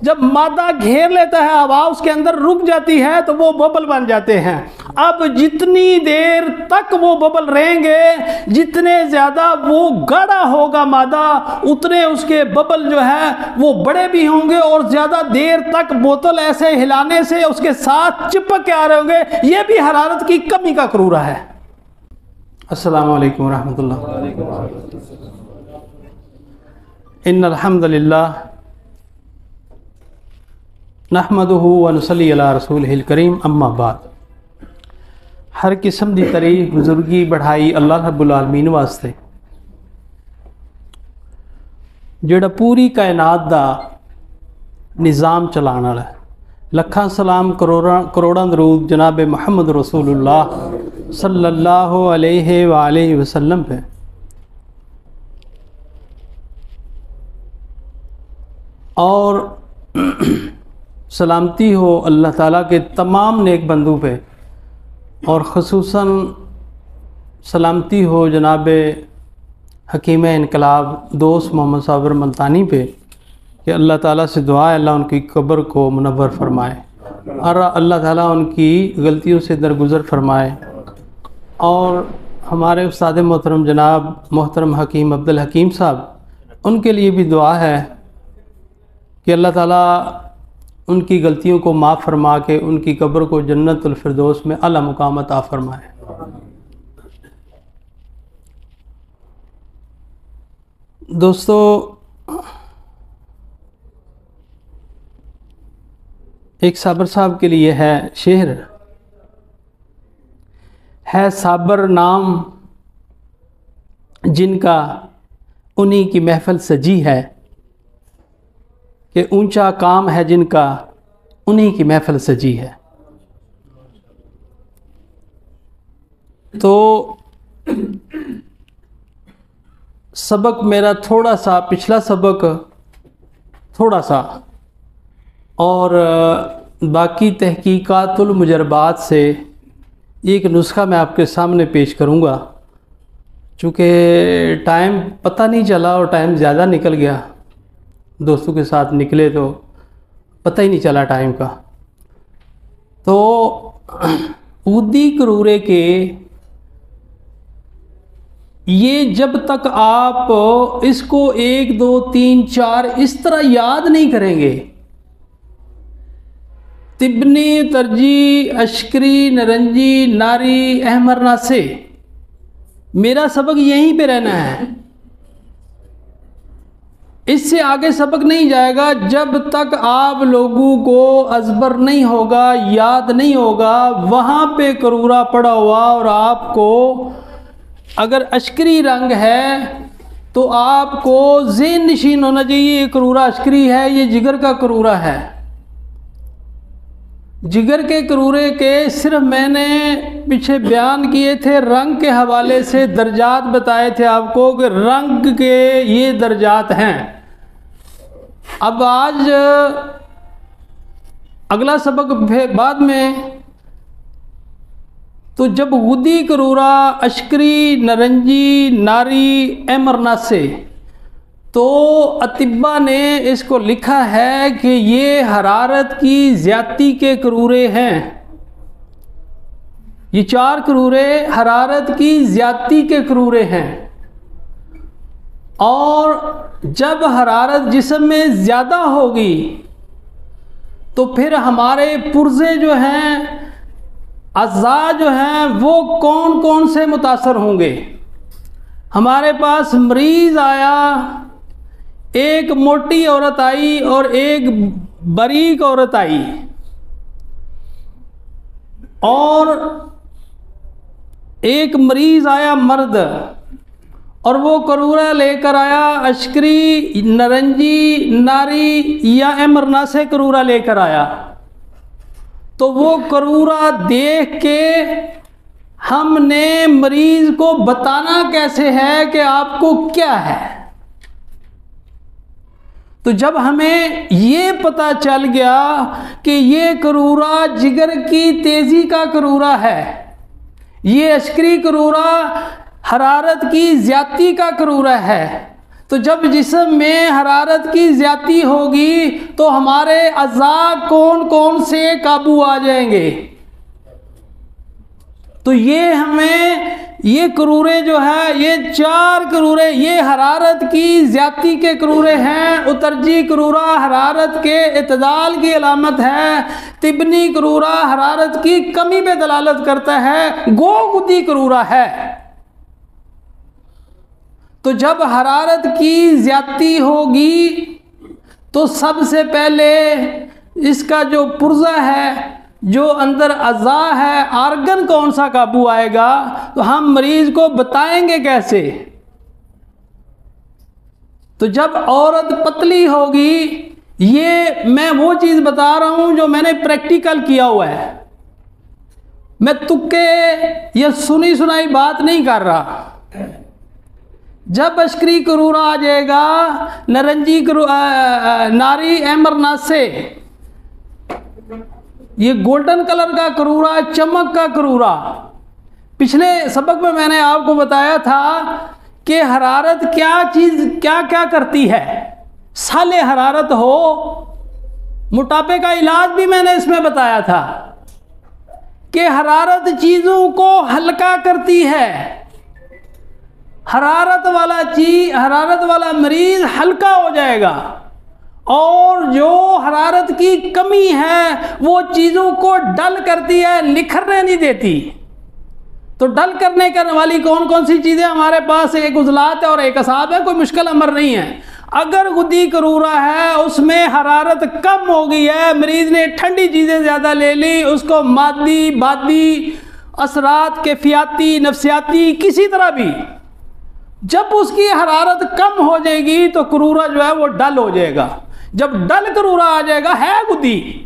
जब मादा घेर लेता है, हवा उसके अंदर रुक जाती है तो वो बबल बन जाते हैं। अब जितनी देर तक वो बबल रहेंगे, जितने ज़्यादा वो गाढ़ा होगा मादा, उतने उसके बबल जो है वो बड़े भी होंगे और ज़्यादा देर तक बोतल ऐसे हिलाने से उसके साथ चिपक के आ रहे होंगे। ये भी हरारत की कमी का करूरा है। अस्सलामु अलैकुम रहमतुल्लाह। इन्नल हम्दुलिल्लाह नहमदुहु व नुसल्ली अला रसूलिहिल करीम, अम्मा बाद। हर किस्म दी तारीफ बुजुर्गी बढ़ाई अल्लाह रब्बुल आलमीन वास्ते, जेड़ा पूरी कायनात दा निज़ाम चलाने वाला है। लखां सलाम करोड़ां दरूद जनाब मुहम्मद रसूलुल्लाह सल्लल्लाहु अलैहि वालैहि वसल्लम पे। और सलामती हो अल्लाह ताला के तमाम नेक बंदों पे, और ख़ुसूसन सलामती हो जनाब हकीम इनकलाब दोस्त मोहम्मद साबिर मुल्तानी पे कि अल्लाह ताला से दुआ है अल्लाह उनकी कब्र को मुनव्वर फरमाए और अल्लाह ताला उनकी गलतियों से दरगुज़र फरमाए। और हमारे उस्ताद मोहतरम जनाब मोहतरम हकीम अब्दुल हकीम साहब, उनके लिए भी दुआ है कि अल्लाह ताला उनकी गलतियों को माफ़ फरमा के उनकी कब्र को जन्नतुल फिरदौस में आला मुकाम अता फरमाए। दोस्तों, एक साबर साहब के लिए है शेर, है साबर नाम जिनका उन्हीं की महफिल सजी है, कि ऊंचा काम है जिनका उन्हीं की महफिल सजी है। तो सबक मेरा थोड़ा सा, पिछला सबक थोड़ा सा, और बाकी तहकीकातुल मुजरबात से एक नुस्खा मैं आपके सामने पेश करूँगा। चूँकि टाइम पता नहीं चला और टाइम ज़्यादा निकल गया, दोस्तों के साथ निकले तो पता ही नहीं चला टाइम का। तो ऊदी करूरे के ये जब तक आप इसको 1 2 3 4 इस तरह याद नहीं करेंगे, तिब्नी तरजी अशकरी नरंजी नारी अहमरना से, मेरा सबक यहीं पे रहना है, इससे आगे सबक नहीं जाएगा जब तक आप लोगों को अज़बर नहीं होगा, याद नहीं होगा। वहाँ पे करूरा पड़ा हुआ, और आपको अगर अशकरी रंग है तो आपको ज़हन नशीन होना चाहिए ये करूरा अशकरी है, ये जिगर का करूरा है। जिगर के करूरे के सिर्फ मैंने पीछे बयान किए थे, रंग के हवाले से दर्जात बताए थे आपको कि रंग के ये दर्जात हैं। अब आज अगला सबक बाद में, तो जब गुदी करूरा अशकरी नरंजी नारी एमरना से, तो अतिब्बा ने इसको लिखा है कि ये हरारत की ज़्यादती के करूरे हैं। ये 4 करूरे हरारत की ज़्यादती के करूरे हैं, और जब हरारत जिस्म में ज़्यादा होगी तो फिर हमारे पुर्जे जो हैं, अज़ा जो हैं, वो कौन कौन से मुतासर होंगे। हमारे पास मरीज़ आया, एक मोटी औरत आई और एक बारीक औरत आई, और एक मरीज़ आया मर्द, और वो करूरा लेकर आया अशकरी नरंजी नारी या एमरना से करूरा लेकर आया। तो वो करूरा देख के हमने मरीज़ को बताना कैसे है कि आपको क्या है। तो जब हमें ये पता चल गया कि ये करूरा जिगर की तेज़ी का करूरा है, ये अशकरी करूरा हरारत की ज़्यादती का करूरा है, तो जब जिस्म में हरारत की ज़्यादती होगी तो हमारे अज़ा कौन कौन से काबू आ जाएंगे। तो ये हमें ये करूरे जो है, ये 4 करूरे, ये हरारत की ज़्यादती के करूरे हैं। उतरजी करूरा हरारत के इतदाल की अलामत है। तिबनी करूरा हरारत की कमी पे दलालत करता है। गोगुदी करूरा है। तो जब हरारत की ज़्यादती होगी तो सबसे पहले इसका जो पुर्जा है, जो अंदर अज़ा है, आर्गन कौन सा काबू आएगा, तो हम मरीज को बताएंगे कैसे। तो जब औरत पतली होगी, ये मैं वो चीज़ बता रहा हूं जो मैंने प्रैक्टिकल किया हुआ है, मैं तुक्के या सुनी सुनाई बात नहीं कर रहा। जब अशकरी करूरा आ जाएगा, नरंजी नारी अमरनाथ से, ये गोल्डन कलर का करूरा, चमक का करूरा। पिछले सबक में मैंने आपको बताया था कि हरारत क्या चीज़ क्या क्या करती है। साले हरारत हो, मोटापे का इलाज भी मैंने इसमें बताया था कि हरारत चीज़ों को हल्का करती है। हरारत वाला मरीज हल्का हो जाएगा, और जो हरारत की कमी है वो चीज़ों को डल करती है, निखरने नहीं देती। तो डल करने वाली कौन कौन सी चीज़ें हमारे पास, एक उजलात है और एक असाब है, कोई मुश्किल अमर नहीं है। अगर गुदी करूरा है, उसमें हरारत कम हो गई है, मरीज़ ने ठंडी चीज़ें ज़्यादा ले ली, उसको मादी बादी असरात कैफियाती नफ्सियाती किसी तरह भी, जब उसकी हरारत कम हो जाएगी तो करूरा जो है वो डल हो जाएगा। जब डल करूरा आ जाएगा, है गुदी,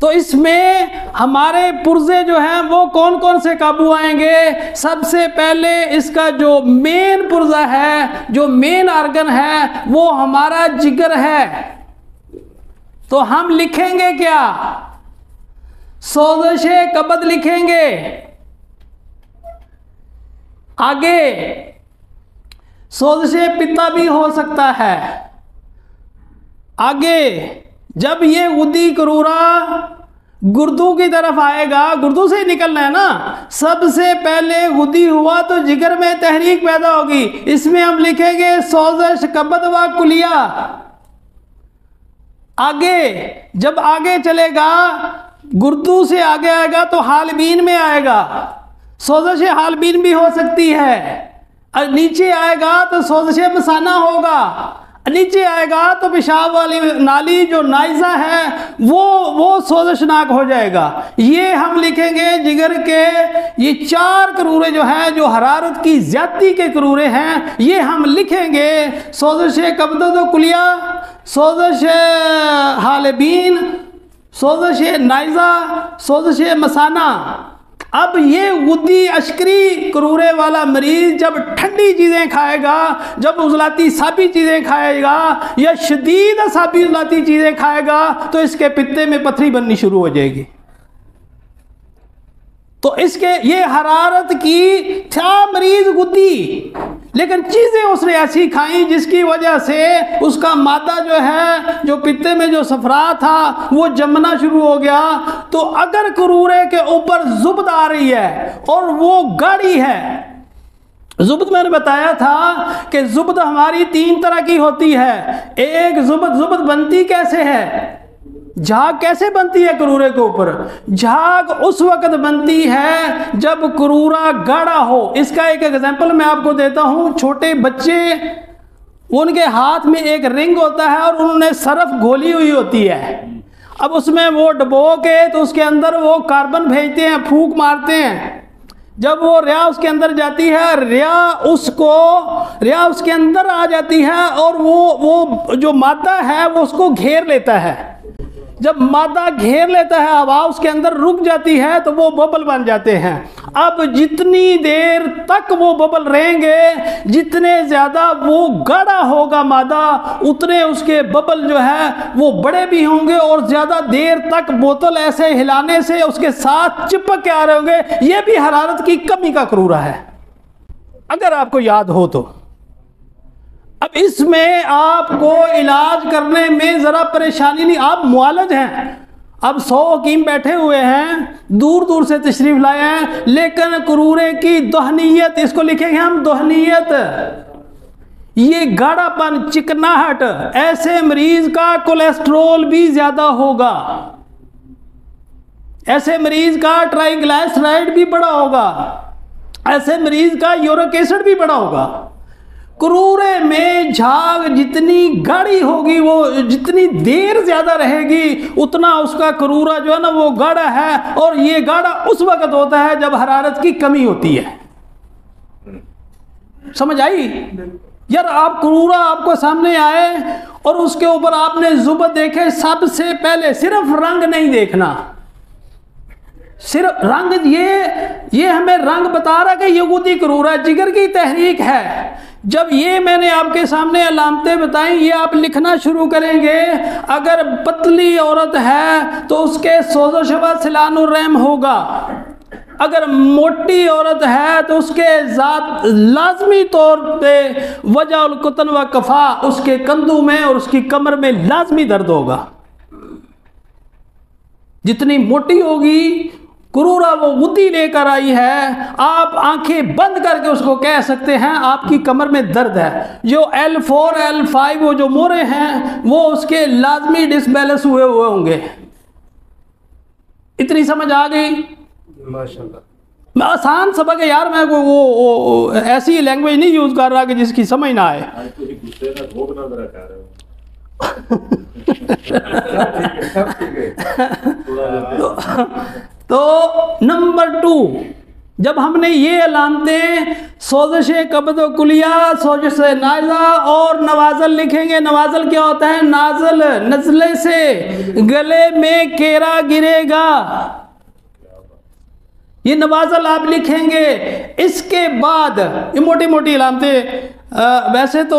तो इसमें हमारे पुर्जे जो हैं वो कौन कौन से काबू आएंगे। सबसे पहले इसका जो मेन पुर्जा है, जो मेन आर्गन है, वो हमारा जिगर है। तो हम लिखेंगे क्या, सोज़शे कबद लिखेंगे। आगे सोज़शे पित्ता भी हो सकता है। आगे जब ये गुदी करूरा गुर्दू की तरफ आएगा, गुर्दू से ही निकलना है ना, सबसे पहले गुदी हुआ तो जिगर में तहरीक पैदा होगी। इसमें हम लिखेंगे सोज़श कबद व कुलिया। आगे जब आगे चलेगा, गुर्दू से आगे आएगा तो हालबीन में आएगा, सोज़श हालबीन भी हो सकती है। और नीचे आएगा तो सोज़श मसाना होगा, नीचे आएगा तो पेशाब वाली नाली जो नाइज़ा है वो सोज़शनाक हो जाएगा। ये हम लिखेंगे जिगर के ये 4 करूरे जो हैं, जो हरारत की ज़्यादती के करूरे हैं, ये हम लिखेंगे सोज़श कब्दो कुलिया, सोज़श हालबीन, सोज़श नाइज़ा, सोज़श मसाना। अब ये गुदी अशकरी करूरे वाला मरीज जब ठंडी चीज़ें खाएगा, जब उजलाती साबी चीज़ें खाएगा या शदीद साबी उजलाती चीज़ें खाएगा, तो इसके पित्ते में पथरी बननी शुरू हो जाएगी। तो इसके ये हरारत की था मरीज गुदी, लेकिन चीज़ें उसने ऐसी खाई जिसकी वजह से उसका मादा जो है, जो पित्ते में जो सफरा था, वो जमना शुरू हो गया। तो अगर करूरे के ऊपर जुब्द आ रही है और वो गाढ़ी है, जुब्द मैंने बताया था कि जुब्द हमारी 3 तरह की होती है। एक जुब्द बनती कैसे है, झाग कैसे बनती है करूरे के ऊपर, झाग उस वक्त बनती है जब करूरा गाढ़ा हो। इसका एक एग्जांपल मैं आपको देता हूँ। छोटे बच्चे, उनके हाथ में एक रिंग होता है और उन्होंने सरफ घोली हुई होती है। अब उसमें वो डबो के तो उसके अंदर वो कार्बन भेजते हैं, फूंक मारते हैं। जब वो रिया उसके अंदर जाती है, रिया उसके अंदर आ जाती है और वो जो मादा है वो उसको घेर लेता है। जब मादा घेर लेता है, हवा उसके अंदर रुक जाती है, तो वो बबल बन जाते हैं। अब जितनी देर तक वो बबल रहेंगे, जितने ज़्यादा वो गाढ़ा होगा मादा, उतने उसके बबल जो है वो बड़े भी होंगे और ज़्यादा देर तक बोतल ऐसे हिलाने से उसके साथ चिपक के आ रहे होंगे। ये भी हरारत की कमी का करूरा है, अगर आपको याद हो तो। अब इसमें आपको इलाज करने में ज़रा परेशानी नहीं, आप मुआलज हैं। अब 100 हकीम बैठे हुए हैं, दूर दूर से तशरीफ लाए हैं, लेकिन कुरूरे की दहनीयत, इसको लिखेंगे हम दहनीयत, ये गाढ़ापन, चिकनाहट, ऐसे मरीज का कोलेस्ट्रोल भी ज़्यादा होगा, ऐसे मरीज का ट्राइग्लिसराइड भी बड़ा होगा, ऐसे मरीज का यूरिक एसिड भी बड़ा होगा। क्रूरे में झाग जितनी गाढ़ी होगी, वो जितनी देर ज्यादा रहेगी, उतना उसका क्रूरा जो है ना वो गाढ़ा है। और ये गाढ़ा उस वक्त होता है जब हरारत की कमी होती है। समझ आई यार? आप क्रूरा आपको सामने आए और उसके ऊपर आपने जुबत देखे, सबसे पहले सिर्फ रंग नहीं देखना, सिर्फ रंग, ये हमें रंग बता रहा कि यहूदी क्रूरा, जिगर की तहरीक है। जब ये मैंने आपके सामने अलामतें बताई, ये आप लिखना शुरू करेंगे। अगर पतली औरत है तो उसके सोज़ो शबा सिलानुर्रहम होगा, अगर मोटी औरत है तो उसके ज़ात लाजमी तौर पे वजह कुतन व कफ़ा, उसके कंधों में और उसकी कमर में लाजमी दर्द होगा। जितनी मोटी होगी, क्रूरा वो बुद्धि लेकर आई है, आप आंखें बंद करके उसको कह सकते हैं आपकी कमर में दर्द है। जो L4 L5 वो जो मोरे हैं वो उसके लाजमी डिसबैलेंस हुए होंगे। इतनी समझ आ गई? माशाल्लाह। आसान सबक है यार, मैं वो ऐसी लैंग्वेज नहीं यूज कर रहा कि जिसकी समझ ना आए। तो नंबर 2, जब हमने ये अलामतें सोजिश कब्द व कुलिया, सोजिश नाज़ा और नवाजल लिखेंगे। नवाजल क्या होता है? नाजल, नजले से गले में केरा गिरेगा, ये नवाजल आप लिखेंगे। इसके बाद ये मोटी मोटी अलामतें, वैसे तो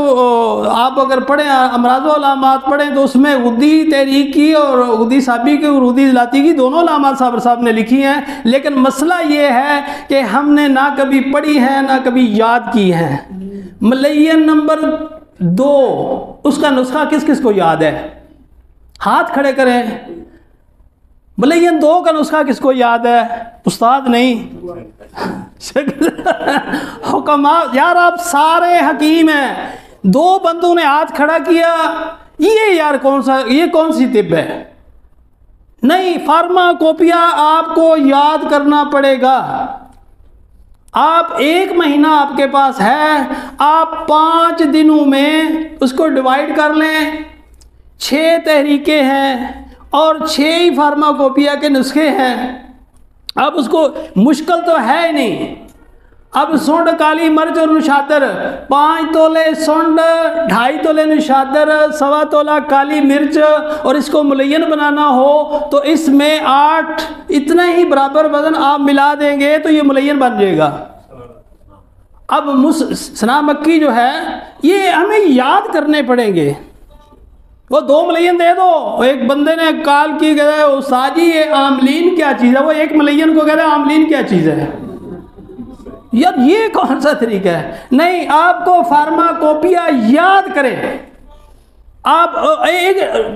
आप अगर पढ़ें अमराज़ व अलामात पढ़ें तो उसमें गुद्दी तहरीकी और गुद्दी साबी की और गुद्दी लाती की दोनों अलामात साहब ने लिखी हैं। लेकिन मसला ये है कि हमने ना कभी पढ़ी है ना कभी याद की है। मलयन नंबर 2, उसका नुस्खा किस किस को याद है? हाथ खड़े करें। मलयन 2 का नुस्खा किसको याद है? उस्ताद नहीं, हुक्मा। यार आप सारे हकीम हैं, 2 बंदों ने हाथ खड़ा किया, ये यार ये कौन सी तिब है? नहीं, फार्माकोपिया आपको याद करना पड़ेगा। आप 1 महीना आपके पास है, आप 5 दिनों में उसको डिवाइड कर लें। 6 तहरीके हैं और 6 ही फार्माकोपिया के नुस्खे हैं। अब उसको मुश्किल तो है ही नहीं। अब सुंड, काली मिर्च और नुशादर, 5 तोले सुंड, 2.5 तोले नुशादर, 1.25 तोला काली मिर्च, और इसको मुलय्यन बनाना हो तो इसमें 8 इतना ही बराबर वजन आप मिला देंगे तो ये मुलय्यन बन जाएगा। अब सना मक्की जो है ये हमें याद करने पड़ेंगे। वो 2 मुलय्यन दे दो। एक बंदे ने कॉल की, कह रहे उस्ताद जी ये आमलीन क्या चीज़ है? वो 1 मुलय्यन को कह रहे आमलीन क्या चीज़ है? यार ये कौन सा तरीका है? नहीं, आपको फार्माकोपिया याद करें। आप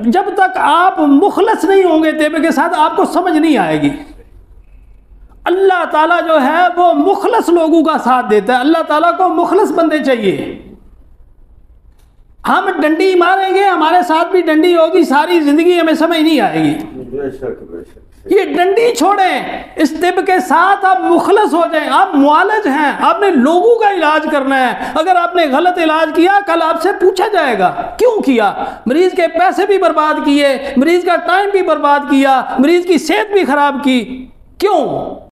जब तक आप मुखलस नहीं होंगे तेबे के साथ, आपको समझ नहीं आएगी। अल्लाह ताला जो है वो मुखलस लोगों का साथ देता है। अल्लाह ताला को मुखलस बंदे चाहिए। हम डंडी मारेंगे, हमारे साथ भी डंडी होगी, सारी जिंदगी हमें समझ नहीं आएगी। बेशक। ये डंडी छोड़ें, इस तिब के साथ आप मुखलस हो जाएं। आप मुआलज हैं, आपने लोगों का इलाज करना है। अगर आपने गलत इलाज किया, कल आपसे पूछा जाएगा क्यों किया। मरीज के पैसे भी बर्बाद किए, मरीज का टाइम भी बर्बाद किया, मरीज की सेहत भी खराब की, क्यों?